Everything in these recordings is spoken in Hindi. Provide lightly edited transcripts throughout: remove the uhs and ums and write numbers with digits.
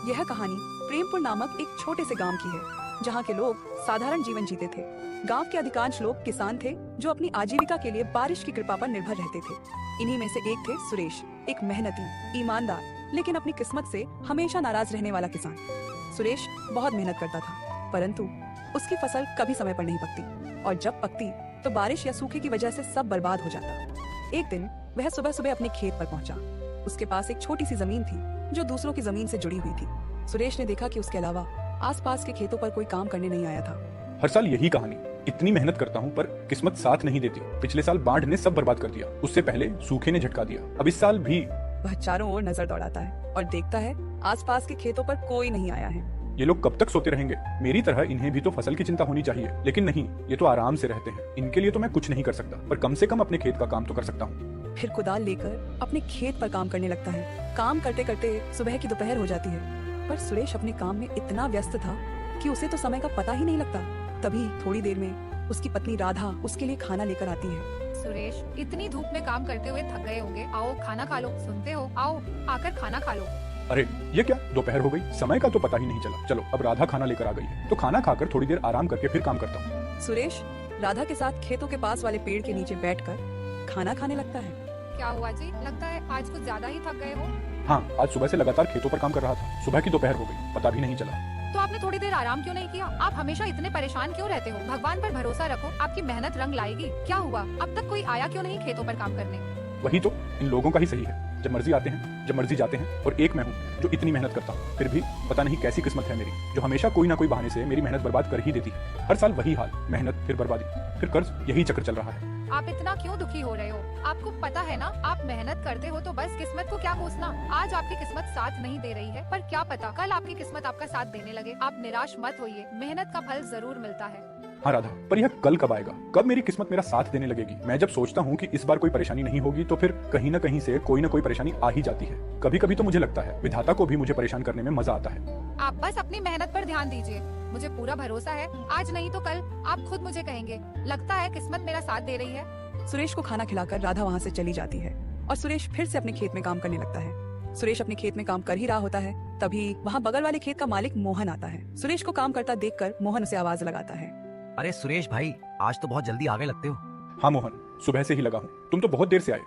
यह कहानी प्रेमपुर नामक एक छोटे से गांव की है, जहां के लोग साधारण जीवन जीते थे। गांव के अधिकांश लोग किसान थे, जो अपनी आजीविका के लिए बारिश की कृपा पर निर्भर रहते थे। इन्हीं में से एक थे सुरेश, एक मेहनती, ईमानदार, लेकिन अपनी किस्मत से हमेशा नाराज रहने वाला किसान। सुरेश बहुत मेहनत करता था, परंतु उसकी फसल कभी समय पर नहीं पकती, और जब पकती तो बारिश या सूखे की वजह से सब बर्बाद हो जाता। एक दिन वह सुबह सुबह अपने खेत पर पहुंचा। उसके पास एक छोटी सी जमीन थी, जो दूसरों की जमीन से जुड़ी हुई थी। सुरेश ने देखा कि उसके अलावा आसपास के खेतों पर कोई काम करने नहीं आया था। हर साल यही कहानी, इतनी मेहनत करता हूँ पर किस्मत साथ नहीं देती। पिछले साल बाढ़ ने सब बर्बाद कर दिया, उससे पहले सूखे ने झटका दिया, अब इस साल भी। वह चारों ओर नजर दौड़ाता है और देखता है आसपास के खेतों पर कोई नहीं आया है। ये लोग कब तक सोते रहेंगे? मेरी तरह इन्हें भी तो फसल की चिंता होनी चाहिए, लेकिन नहीं, ये तो आराम से रहते हैं। इनके लिए तो मैं कुछ नहीं कर सकता, पर कम से कम अपने खेत का काम तो कर सकता हूँ। फिर कुदाल लेकर अपने खेत पर काम करने लगता है। काम करते करते सुबह की दोपहर हो जाती है, पर सुरेश अपने काम में इतना व्यस्त था कि उसे तो समय का पता ही नहीं लगता। तभी थोड़ी देर में उसकी पत्नी राधा उसके लिए खाना लेकर आती है। सुरेश, इतनी धूप में काम करते हुए थक गए होंगे, आओ खाना खा लो। सुनते हो, आओ आकर खाना खा लो। अरे ये क्या, दोपहर हो गई, समय का तो पता ही नहीं चला। चलो अब राधा खाना लेकर आ गई है, तो खाना खाकर थोड़ी देर आराम करके फिर काम करता हूँ। सुरेश राधा के साथ खेतों के पास वाले पेड़ के नीचे बैठकर खाना खाने लगता है। क्या हुआ जी, लगता है आज कुछ ज्यादा ही थक गए हो। हाँ, आज सुबह से लगातार खेतों पर काम कर रहा था, सुबह की दोपहर हो गई, पता भी नहीं चला। तो आपने थोड़ी देर आराम क्यों नहीं किया? आप हमेशा इतने परेशान क्यों रहते हो? भगवान पर भरोसा रखो, आपकी मेहनत रंग लाएगी। क्या हुआ, अब तक कोई आया क्यों नहीं खेतों पर काम करने? वही तो, इन लोगों का ही सही है, जब मर्जी आते हैं, जब मर्जी जाते हैं, और एक मैं हूँ जो इतनी मेहनत करता हूँ। फिर भी पता नहीं कैसी किस्मत है मेरी, जो हमेशा कोई ना कोई बहाने से मेरी मेहनत बर्बाद कर ही देती है। हर साल वही हाल, मेहनत फिर बर्बादी फिर कर्ज, यही चक्र चल रहा है। आप इतना क्यों दुखी हो रहे हो? आपको पता है ना, आप मेहनत करते हो तो बस किस्मत को क्या कोसना। आज आपकी किस्मत साथ नहीं दे रही है, पर क्या पता कल आपकी किस्मत आपका साथ देने लगे। आप निराश मत होइए, मेहनत का फल जरूर मिलता है। हाँ राधा, पर यह कल कब आएगा? कब मेरी किस्मत मेरा साथ देने लगेगी? मैं जब सोचता हूँ कि इस बार कोई परेशानी नहीं होगी, तो फिर कहीं न कहीं से कोई न कोई परेशानी आ ही जाती है। कभी कभी तो मुझे लगता है विधाता को भी मुझे परेशान करने में मजा आता है। आप बस अपनी मेहनत पर ध्यान दीजिए, मुझे पूरा भरोसा है, आज नहीं तो कल आप खुद मुझे कहेंगे, लगता है किस्मत मेरा साथ दे रही है। सुरेश को खाना खिलाकर राधा वहाँ से चली जाती है और सुरेश फिर से अपने खेत में काम करने लगता है। सुरेश अपने खेत में काम कर ही रहा होता है, तभी वहाँ बगल वाले खेत का मालिक मोहन आता है। सुरेश को काम करता देखकर मोहन उसे आवाज लगाता है। अरे सुरेश भाई, आज तो बहुत जल्दी आ गए लगते हो। हाँ मोहन, सुबह से ही लगा हूँ, तुम तो बहुत देर से आए।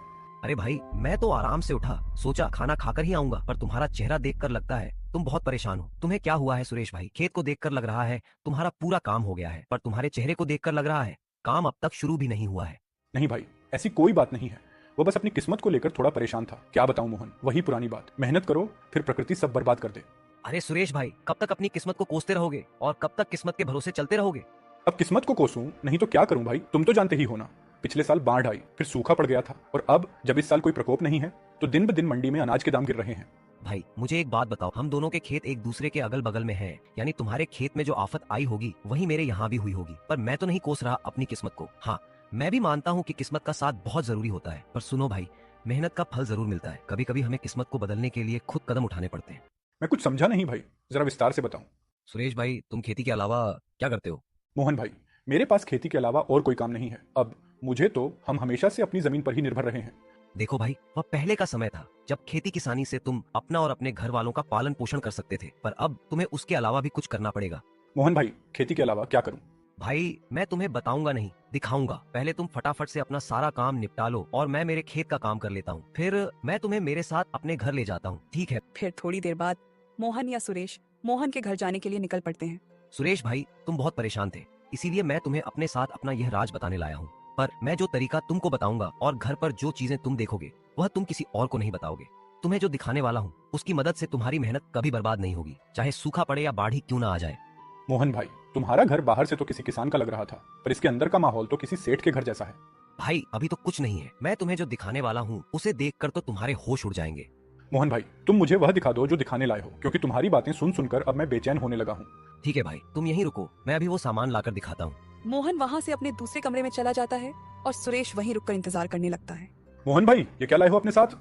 अरे भाई, मैं तो आराम से उठा, सोचा खाना खाकर ही आऊंगा, पर तुम्हारा चेहरा देखकर लगता है तुम बहुत परेशान हो। तुम्हें क्या हुआ है सुरेश भाई? खेत को देखकर लग रहा है तुम्हारा पूरा काम हो गया है, पर तुम्हारे चेहरे को देखकर लग रहा है काम अब तक शुरू भी नहीं हुआ है। नहीं भाई, ऐसी कोई बात नहीं है, वो बस अपनी किस्मत को लेकर थोड़ा परेशान था। क्या बताऊं मोहन, वही पुरानी बात, मेहनत करो फिर प्रकृति सब बर्बाद कर दे। अरे सुरेश भाई, कब तक अपनी किस्मत को कोसते रहोगे और कब तक किस्मत के भरोसे चलते रहोगे? अब किस्मत को कोसूं नहीं तो क्या करूं भाई, तुम तो जानते ही हो ना, पिछले साल बाढ़ आई, फिर सूखा पड़ गया था, और अब जब इस साल कोई प्रकोप नहीं है तो दिन ब दिन मंडी में अनाज के दाम गिर रहे हैं। भाई मुझे एक बात बताओ, हम दोनों के खेत एक दूसरे के अगल बगल में हैं, यानी तुम्हारे खेत में जो आफत आई होगी वही मेरे यहाँ भी हुई होगी, पर मैं तो नहीं कोस रहा अपनी किस्मत को। हाँ, मैं भी मानता हूँ कि किस्मत का साथ बहुत जरूरी होता है, पर सुनो भाई, मेहनत का फल जरूर मिलता है। कभी कभी हमें किस्मत को बदलने के लिए खुद कदम उठाने पड़ते हैं। मैं कुछ समझा नहीं भाई, जरा विस्तार से बताओ। सुरेश भाई, तुम खेती के अलावा क्या करते हो? मोहन भाई, मेरे पास खेती के अलावा और कोई काम नहीं है। अब मुझे तो हम हमेशा से अपनी जमीन पर ही निर्भर रहे हैं। देखो भाई, वह पहले का समय था जब खेती किसानी से तुम अपना और अपने घर वालों का पालन पोषण कर सकते थे, पर अब तुम्हें उसके अलावा भी कुछ करना पड़ेगा। मोहन भाई, खेती के अलावा क्या करूं? भाई मैं तुम्हें बताऊंगा नहीं, दिखाऊंगा। पहले तुम फटाफट से अपना सारा काम निपटा लो और मैं मेरे खेत का काम कर लेता हूँ, फिर मैं तुम्हें मेरे साथ अपने घर ले जाता हूँ, ठीक है? फिर थोड़ी देर बाद मोहन या सुरेश मोहन के घर जाने के लिए निकल पड़ते हैं। सुरेश भाई, तुम बहुत परेशान थे, इसीलिए मैं तुम्हें अपने साथ अपना यह राज बताने लाया हूँ, पर मैं जो तरीका तुमको बताऊंगा और घर पर जो चीजें तुम देखोगे वह तुम किसी और को नहीं बताओगे। तुम्हें जो दिखाने वाला हूँ उसकी मदद से तुम्हारी मेहनत कभी बर्बाद नहीं होगी, चाहे सूखा पड़े या बाढ़ ही क्यों ना आ जाए। मोहन भाई, तुम्हारा घर बाहर से तो किसी किसान का लग रहा था, पर इसके अंदर का माहौल तो किसी सेठ के घर जैसा है। भाई अभी तो कुछ नहीं है, मैं तुम्हें जो दिखाने वाला हूँ उसे देखकर तो तुम्हारे होश उड़ जाएंगे। मोहन भाई, तुम मुझे वह दिखा दो जो दिखाने लाए हो, क्योंकि तुम्हारी बातें सुन सुनकर अब मैं बेचैन होने लगा हूँ। ठीक है भाई, तुम यहीं रुको, मैं अभी वो सामान लाकर दिखाता हूँ। मोहन वहाँ से अपने दूसरे कमरे में चला जाता है और सुरेश वहीं रुककर इंतजार करने लगता है। मोहन भाई, ये क्या लाए हो अपने साथ?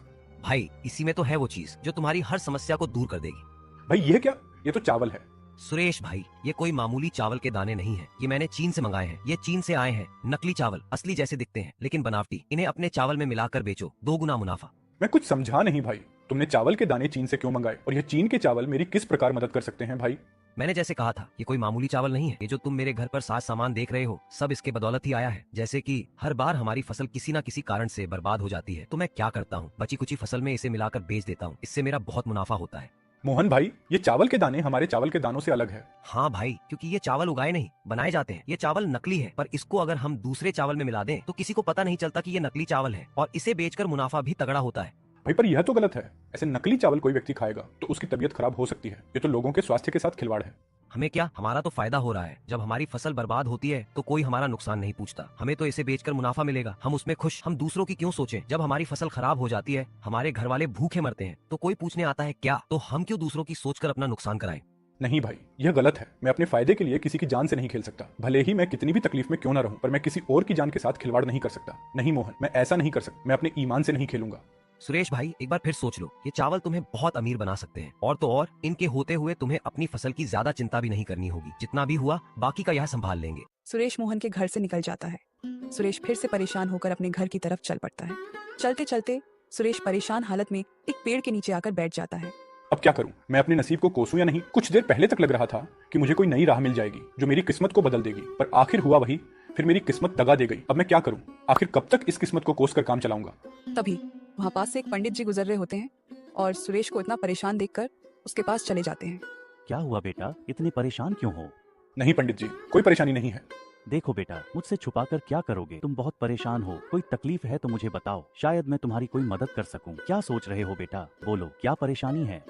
भाई इसी में तो है वो चीज जो तुम्हारी हर समस्या को दूर कर देगी। भाई ये क्या? ये तो चावल है। सुरेश भाई, ये कोई मामूली चावल के दाने नहीं है, ये मैंने चीन से मंगाए हैं। ये चीन से आए हैं, नकली चावल, असली जैसे दिखते हैं लेकिन बनावटी। इन्हें अपने चावल में मिलाकर बेचो, 2 गुना मुनाफा। मैं कुछ समझा नहीं भाई, तुमने चावल के दाने चीन से क्यों मंगाए और यह चीन के चावल मेरी किस प्रकार मदद कर सकते हैं भाई? मैंने जैसे कहा था, ये कोई मामूली चावल नहीं है। ये जो तुम मेरे घर पर साज सामान देख रहे हो, सब इसके बदौलत ही आया है। जैसे कि हर बार हमारी फसल किसी न किसी कारण से बर्बाद हो जाती है, तो मैं क्या करता हूँ, बची कुची फसल में इसे मिलाकर बेच देता हूँ। इससे मेरा बहुत मुनाफा होता है। मोहन भाई, ये चावल के दाने हमारे चावल के दानों से अलग है। हाँ भाई, क्योंकि ये चावल उगाए नहीं, बनाए जाते हैं। ये चावल नकली है, पर इसको अगर हम दूसरे चावल में मिला दें तो किसी को पता नहीं चलता कि ये नकली चावल है, और इसे बेचकर मुनाफा भी तगड़ा होता है। भाई पर यह तो गलत है। ऐसे नकली चावल कोई व्यक्ति खाएगा तो उसकी तबीयत खराब हो सकती है। ये तो लोगों के स्वास्थ्य के साथ खिलवाड़ है। हमें क्या, हमारा तो फायदा हो रहा है। जब हमारी फसल बर्बाद होती है तो कोई हमारा नुकसान नहीं पूछता। हमें तो इसे बेचकर मुनाफा मिलेगा, हम उसमें खुश। हम दूसरों की क्यों सोचें? जब हमारी फसल खराब हो जाती है, हमारे घर वाले भूखे मरते हैं, तो कोई पूछने आता है क्या? तो हम क्यों दूसरों की सोचकर अपना नुकसान कराएं? नहीं भाई, यह गलत है। मैं अपने फायदे के लिए किसी की जान से नहीं खेल सकता। भले ही मैं कितनी भी तकलीफ में क्यों ना रहूं, पर मैं किसी और की जान के साथ खिलवाड़ नहीं कर सकता। नहीं मोहन, मैं ऐसा नहीं कर सकता। मैं अपने ईमान से नहीं खेलूंगा। सुरेश भाई, एक बार फिर सोच लो। ये चावल तुम्हें बहुत अमीर बना सकते हैं, और तो और इनके होते हुए तुम्हें अपनी फसल की ज्यादा चिंता भी नहीं करनी होगी। जितना भी हुआ बाकी का यह संभाल लेंगे। सुरेश मोहन के घर से निकल जाता है। सुरेश फिर से परेशान होकर अपने घर की तरफ चल पड़ता है। चलते चलते सुरेश परेशान हालत में एक पेड़ के नीचे आकर बैठ जाता है। अब क्या करूं? मैं अपने नसीब को कोसूं या नहीं? कुछ देर पहले तक लग रहा था कि मुझे कोई नई राह मिल जाएगी जो मेरी किस्मत को बदल देगी, पर आखिर हुआ वही। फिर मेरी किस्मत दगा दे गई। अब मैं क्या करूं? आखिर कब तक इस किस्मत को कोस कर काम चलाऊंगा? तभी वहाँ पास से एक पंडित जी गुजर रहे होते हैं और सुरेश को इतना परेशान देखकर उसके पास चले जाते हैं। क्या हुआ बेटा, इतने परेशान क्यों हो? नहीं पंडित जी, कोई परेशानी नहीं है। देखो बेटा, मुझसे छुपाकर क्या करोगे? तुम बहुत परेशान हो, कोई तकलीफ है तो मुझे बताओ, शायद मैं तुम्हारी कोई मदद कर सकूं। क्या सोच रहे हो बेटा, बोलो क्या परेशानी है?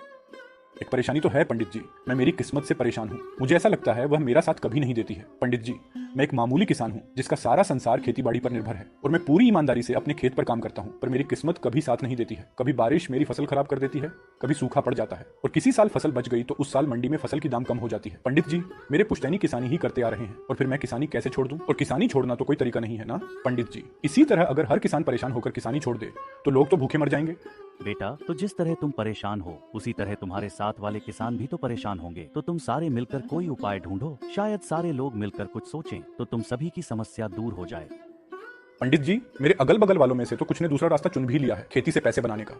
एक परेशानी तो है पंडित जी। मैं मेरी किस्मत से परेशान हूँ। मुझे ऐसा लगता है वह मेरा साथ कभी नहीं देती है। पंडित जी, मैं एक मामूली किसान हूँ जिसका सारा संसार खेती बाड़ी पर निर्भर है, और मैं पूरी ईमानदारी से अपने खेत पर काम करता हूँ, पर मेरी किस्मत कभी साथ नहीं देती है। कभी बारिश मेरी फसल खराब कर देती है, कभी सूखा पड़ जाता है, और किसी साल फसल बच गई तो उस साल मंडी में फसल की दाम कम हो जाती है। पंडित जी, मेरे पुश्तैनी किसानी ही करते आ रहे हैं, और फिर मैं किसानी कैसे छोड़ दूं? और किसानी छोड़ना तो कोई तरीका नहीं है ना पंडित जी। इसी तरह अगर हर किसान परेशान होकर किसानी छोड़ दे तो लोग तो भूखे मर जाएंगे। बेटा, तो जिस तरह तुम परेशान हो उसी तरह तुम्हारे साथ वाले किसान भी तो परेशान होंगे। तो तुम सारे मिलकर कोई उपाय ढूंढो, शायद सारे लोग मिलकर कुछ सोचें तो तुम सभी की समस्या दूर हो जाए। पंडित जी, मेरे अगल बगल वालों में से तो कुछ ने दूसरा रास्ता चुन भी लिया है, खेती से पैसे बनाने का।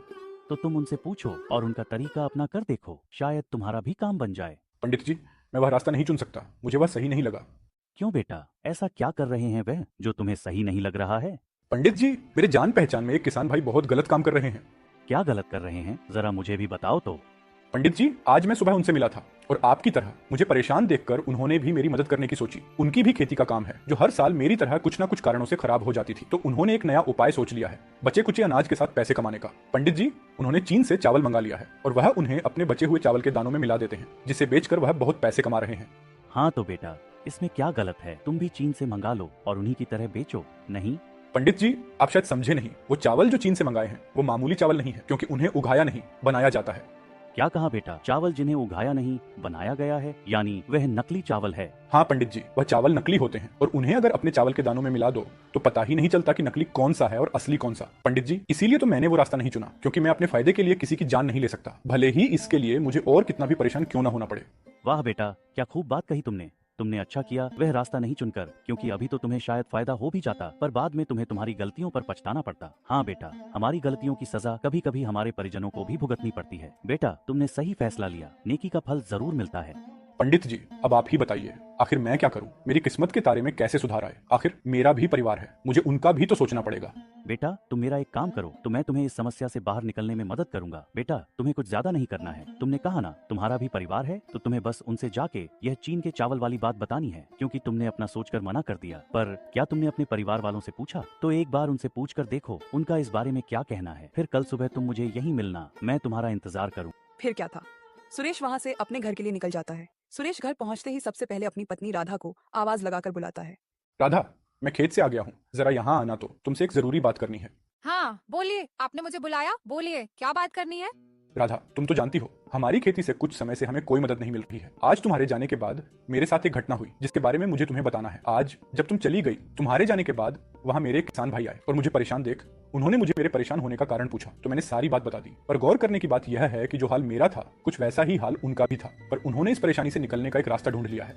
तो तुम उनसे पूछो और उनका तरीका अपना कर देखो, शायद तुम्हारा भी काम बन जाए। पंडित जी, मैं वह रास्ता नहीं चुन सकता। मुझे वह सही नहीं लगा। क्यों बेटा, ऐसा क्या कर रहे हैं वह जो तुम्हें सही नहीं लग रहा है? पंडित जी, मेरे जान पहचान में एक किसान भाई बहुत गलत काम कर रहे हैं। क्या गलत कर रहे हैं, जरा मुझे भी बताओ तो। पंडित जी, आज मैं सुबह उनसे मिला था, और आपकी तरह मुझे परेशान देखकर उन्होंने भी मेरी मदद करने की सोची। उनकी भी खेती का काम है जो हर साल मेरी तरह कुछ ना कुछ कारणों से खराब हो जाती थी, तो उन्होंने एक नया उपाय सोच लिया है, बचे कुचे अनाज के साथ पैसे कमाने का। पंडित जी, उन्होंने चीन से चावल मंगा लिया है, और वह उन्हें अपने बचे हुए चावल के दानों में मिला देते हैं, जिसे बेचकर वह बहुत पैसे कमा रहे हैं। हाँ तो बेटा, इसमें क्या गलत है? तुम भी चीन से मंगा लो और उन्हीं की तरह बेचो। नहीं पंडित जी, आप शायद समझे नहीं। वो चावल जो चीन से मंगाए हैं वो मामूली चावल नहीं है, क्योंकि उन्हें उगाया नहीं, बनाया जाता है। क्या कहा बेटा? चावल जिन्हें उगाया नहीं बनाया गया है, यानी वह नकली चावल है? हाँ पंडित जी, वह चावल नकली होते हैं, और उन्हें अगर अपने चावल के दानों में मिला दो तो पता ही नहीं चलता कि नकली कौन सा है और असली कौन सा। पंडित जी, इसीलिए तो मैंने वो रास्ता नहीं चुना, क्योंकि मैं अपने फायदे के लिए किसी की जान नहीं ले सकता, भले ही इसके लिए मुझे और कितना भी परेशान क्यों ना होना पड़े। वाह बेटा, क्या खूब बात कही तुमने। तुमने अच्छा किया वह रास्ता नहीं चुनकर, क्योंकि अभी तो तुम्हें शायद फायदा हो भी जाता, पर बाद में तुम्हें तुम्हारी गलतियों पर पछताना पड़ता। हाँ बेटा, हमारी गलतियों की सजा कभी कभी हमारे परिजनों को भी भुगतनी पड़ती है। बेटा, तुमने सही फैसला लिया, नेकी का फल जरूर मिलता है। पंडित जी, अब आप ही बताइए, आखिर मैं क्या करूं? मेरी किस्मत के तारे में कैसे सुधार आए? आखिर मेरा भी परिवार है, मुझे उनका भी तो सोचना पड़ेगा। बेटा, तुम मेरा एक काम करो तो मैं तुम्हें इस समस्या से बाहर निकलने में मदद करूंगा। बेटा, तुम्हें कुछ ज्यादा नहीं करना है। तुमने कहा ना तुम्हारा भी परिवार है, तो तुम्हें बस उनसे जाके यह चीन के चावल वाली बात बतानी है, क्योंकि तुमने अपना सोचकर मना कर दिया। पर क्या तुमने अपने परिवार वालों से पूछा? तो एक बार उनसे पूछ कर देखो उनका इस बारे में क्या कहना है। फिर कल सुबह तुम मुझे यहीं मिलना, मैं तुम्हारा इंतजार करूँ। फिर क्या था, सुरेश वहाँ से अपने घर के लिए निकल जाता है। सुरेश घर पहुँचते ही सबसे पहले अपनी पत्नी राधा को आवाज लगाकर बुलाता है। राधा, मैं खेत से आ गया हूँ, जरा यहाँ आना, तो तुमसे एक जरूरी बात करनी है। हाँ बोलिए, आपने मुझे बुलाया, बोलिए क्या बात करनी है? राधा, तुम तो जानती हो हमारी खेती से कुछ समय से हमें कोई मदद नहीं मिल रही है। आज तुम्हारे जाने के बाद मेरे साथ एक घटना हुई जिसके बारे में मुझे तुम्हें बताना है। आज जब तुम चली गई, तुम्हारे जाने के बाद वहाँ मेरे एक किसान भाई आए और मुझे परेशान देख उन्होंने मुझे मेरे परेशान होने का कारण पूछा, तो मैंने सारी बात बता दी। पर गौर करने की बात यह है कि जो हाल मेरा था कुछ वैसा ही हाल उनका भी था, पर उन्होंने इस परेशानी से निकलने का एक रास्ता ढूंढ लिया है।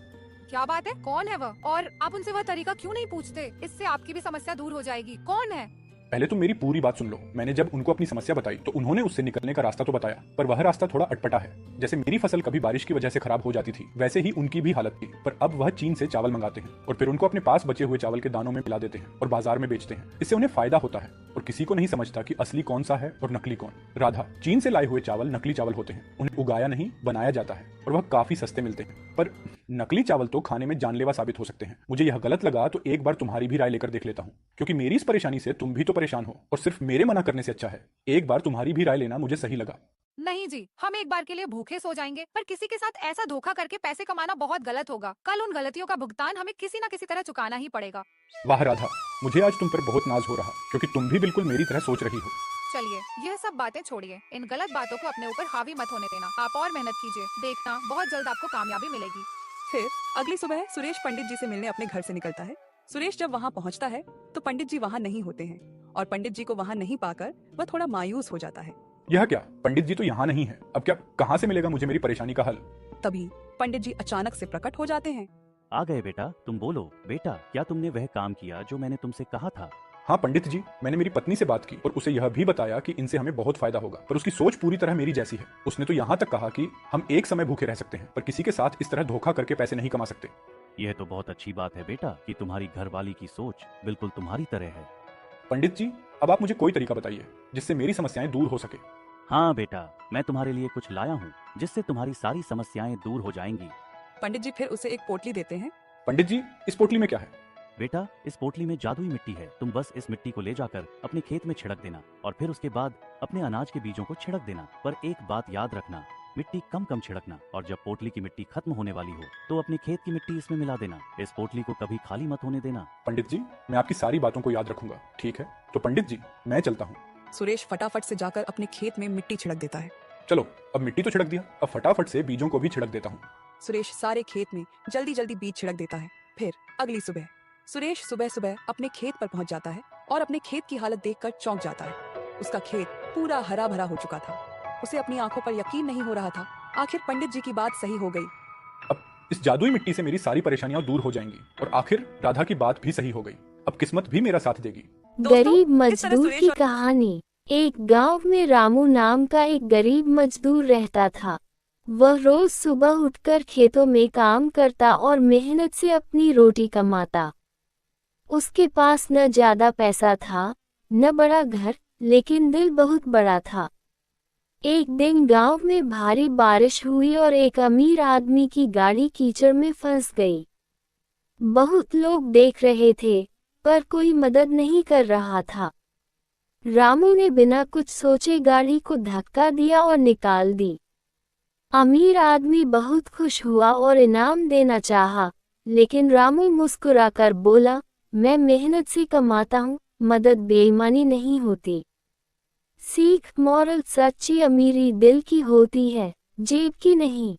क्या बात है? कौन है वह? और आप उनसे वह तरीका क्यों नहीं पूछते? इससे आपकी भी समस्या दूर हो जाएगी। कौन है? पहले तुम मेरी पूरी बात सुन लो। मैंने जब उनको अपनी समस्या बताई तो उन्होंने उससे निकलने का रास्ता तो बताया, पर वह रास्ता थोड़ा अटपटा है। जैसे मेरी फसल कभी बारिश की वजह से खराब हो जाती थी, वैसे ही उनकी भी हालत थी। पर अब वह चीन से चावल मंगाते हैं और फिर उनको अपने पास बचे हुए चावल के दानों में मिला देते हैं और बाजार में बेचते हैं। इससे उन्हें फायदा होता है और किसी को नहीं समझता कि असली कौन सा है और नकली कौन। राधा, चीन से लाए हुए चावल नकली चावल होते हैं। उन्हें उगाया नहीं, बनाया जाता है और वह काफी सस्ते मिलते हैं। पर नकली चावल तो खाने में जानलेवा साबित हो सकते हैं। मुझे यह गलत लगा तो एक बार तुम्हारी भी राय लेकर देख लेता हूँ, क्योंकि मेरी इस परेशानी से तुम भी तो परेशान हो और सिर्फ मेरे मना करने से अच्छा है एक बार तुम्हारी भी राय लेना मुझे सही लगा। नहीं जी, हम एक बार के लिए भूखे सो जाएंगे, पर किसी के साथ ऐसा धोखा करके पैसे कमाना बहुत गलत होगा। कल उन गलतियों का भुगतान हमें किसी न किसी तरह चुकाना ही पड़ेगा। वाह राधा, मुझे आज तुम पर बहुत नाज हो रहा, क्योंकि तुम भी बिल्कुल मेरी तरह सोच रही हो। चलिए, यह सब बातें छोड़िए, इन गलत बातों को अपने ऊपर हावी मत होने देना। आप और मेहनत कीजिए, देखना बहुत जल्द आपको कामयाबी मिलेगी। फिर अगली सुबह सुरेश पंडित जी से मिलने अपने घर से निकलता है। सुरेश जब वहाँ पहुँचता है तो पंडित जी वहाँ नहीं होते हैं और पंडित जी को वहाँ नहीं पाकर वह थोड़ा मायूस हो जाता है। यह क्या, पंडित जी तो यहाँ नहीं है, अब क्या कहाँ से मिलेगा मुझे मेरी परेशानी का हल? तभी पंडित जी अचानक से प्रकट हो जाते हैं। आ गए बेटा, तुम बोलो। बेटा, क्या तुमने वह काम किया जो मैंने तुमसे कहा था? हाँ पंडित जी, मैंने मेरी पत्नी से बात की और उसे यह भी बताया कि इनसे हमें बहुत फायदा होगा, पर उसकी सोच पूरी तरह मेरी जैसी है। उसने तो यहाँ तक कहा कि हम एक समय भूखे रह सकते हैं, पर किसी के साथ इस तरह धोखा करके पैसे नहीं कमा सकते। यह तो बहुत अच्छी बात है बेटा कि तुम्हारी घरवाली की सोच बिल्कुल तुम्हारी तरह है। पंडित जी, अब आप मुझे कोई तरीका बताइए जिससे मेरी समस्याएं दूर हो सके। हाँ बेटा, मैं तुम्हारे लिए कुछ लाया हूँ जिससे तुम्हारी सारी समस्याएं दूर हो जाएंगी। पंडित जी फिर उसे एक पोटली देते हैं। पंडित जी, इस पोटली में क्या है? बेटा, इस पोटली में जादुई मिट्टी है। तुम बस इस मिट्टी को ले जाकर अपने खेत में छिड़क देना और फिर उसके बाद अपने अनाज के बीजों को छिड़क देना। पर एक बात याद रखना, मिट्टी कम कम छिड़कना, और जब पोटली की मिट्टी खत्म होने वाली हो तो अपने खेत की मिट्टी इसमें मिला देना। इस पोटली को कभी खाली मत होने देना। पंडित जी, मैं आपकी सारी बातों को याद रखूंगा। ठीक है, तो पंडित जी मैं चलता हूँ। सुरेश फटाफट से जाकर अपने खेत में मिट्टी छिड़क देता है। चलो, अब मिट्टी तो छिड़क दिया, अब फटाफट से बीजों को भी छिड़क देता हूँ। सुरेश सारे खेत में जल्दी जल्दी बीज छिड़क देता है। फिर अगली सुबह सुरेश सुबह सुबह अपने खेत पर पहुंच जाता है और अपने खेत की हालत देखकर चौंक जाता है। उसका खेत पूरा हरा भरा हो चुका था। उसे अपनी आंखों पर यकीन नहीं हो रहा था। आखिर पंडित जी की बात सही हो गई। अब इस जादुई मिट्टी से मेरी सारी परेशानियां दूर हो जाएंगी और आखिर राधा की बात भी सही हो गई। अब किस्मत भी मेरा साथ देगी। गरीब इस तरह मजदूर सुरेश की और- कहानी। एक गांव में रामू नाम का एक गरीब मजदूर रहता था। वह रोज सुबह उठकर खेतों में काम करता और मेहनत से अपनी रोटी कमाता। उसके पास न ज्यादा पैसा था, न बड़ा घर, लेकिन दिल बहुत बड़ा था। एक दिन गांव में भारी बारिश हुई और एक अमीर आदमी की गाड़ी कीचड़ में फंस गई। बहुत लोग देख रहे थे, पर कोई मदद नहीं कर रहा था। रामू ने बिना कुछ सोचे गाड़ी को धक्का दिया और निकाल दी। अमीर आदमी बहुत खुश हुआ और इनाम देना चाहा, लेकिन रामू मुस्कुराकर बोला, मैं मेहनत से कमाता हूँ, मदद बेईमानी नहीं होती। सीख, मॉरल, सच्ची अमीरी दिल की होती है, जेब की नहीं।